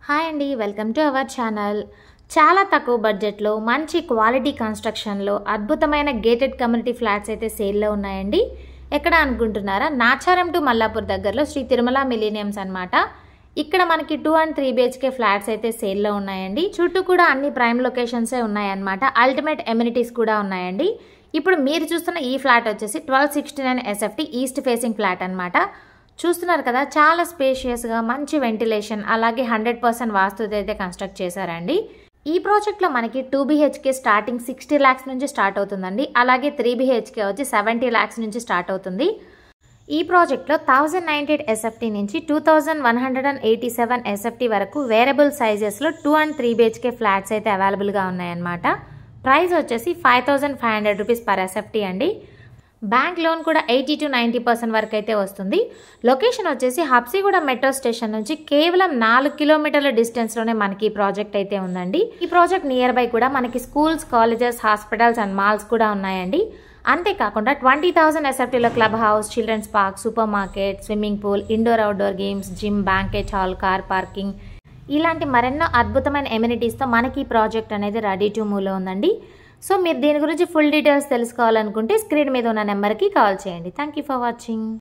Hi అండి, welcome to our channel. చాలా తక్కువ బడ్జెట్లో మంచి క్వాలిటీ కన్స్ట్రక్షన్లో అద్భుతమైన గేటెడ్ కమ్యూనిటీ ఫ్లాట్స్ అయితే సేల్లో ఉన్నాయండి. ఎక్కడ అనుకుంటున్నారా? నాచారం టు మల్లాపూర్ దగ్గరలో శ్రీ తిరుమల మిలీనియమ్స్ అనమాట. ఇక్కడ మనకి 2 and 3 BHK ఫ్లాట్స్ అయితే సేల్లో ఉన్నాయండి. చుట్టూ కూడా అన్ని ప్రైమ్ లొకేషన్సే ఉన్నాయన్నమాట. అల్టిమేట్ ఎమ్యూనిటీస్ కూడా ఉన్నాయండి. ఇప్పుడు మీరు చూస్తున్న ఈ ఫ్లాట్ వచ్చేసి 1269 SFT ఈస్ట్ ఫేసింగ్ ఫ్లాట్ అనమాట. చూస్తున్నారు కదా, చాలా స్పేషియస్గా మంచి వెంటిలేషన్ అలాగే 100% వాస్తుతో అయితే కన్స్ట్రక్ట్ చేశారండి. ఈ ప్రాజెక్ట్లో మనకి 2 BHK స్టార్టింగ్ 60 lakhs నుంచి స్టార్ట్ అవుతుందండి. అలాగే 3 BHK వచ్చి 70 lakhs నుంచి స్టార్ట్ అవుతుంది. ఈ ప్రాజెక్ట్లో 1098 SFT నుంచి 2187 SFT వరకు వేరియబుల్ సైజెస్లో 2 and 3 BHK ఫ్లాట్స్ అయితే అవైలబుల్గా ఉన్నాయన్నమాట. ప్రైస్ వచ్చేసి 5500 రూపీస్ పర్ SFT అండి. బ్యాంక్ లోన్ కూడా 80 to 90% వరకు అయితే వస్తుంది. లొకేషన్ వచ్చేసి హబ్సిగూడ మెట్రో స్టేషన్ నుంచి కేవలం 4 కిలోమీటర్ల డిస్టెన్స్లోనే మనకి ఈ ప్రాజెక్ట్ అయితే ఉందండి. ఈ ప్రాజెక్ట్ నియర్ బై కూడా మనకి schools, colleges, hospitals and malls కూడా ఉన్నాయండి. అంతేకాకుండా 20,000 SFTలో clubhouse, children's park, supermarket, swimming pool, indoor outdoor games, gym, banquet hall, car parking ఇలాంటి మరెన్నో అద్భుతమైన ఎమ్యూనిటీస్తో మనకి ఈ ప్రాజెక్ట్ అనేది రెడీ టు మూవ్లో ఉందండి. సో మీరు దీని గురించి ఫుల్ డీటెయిల్స్ తెలుసుకోవాలనుకుంటే స్క్రీన్ మీద ఉన్న నెంబర్కి కాల్ చేయండి. Thank you for watching.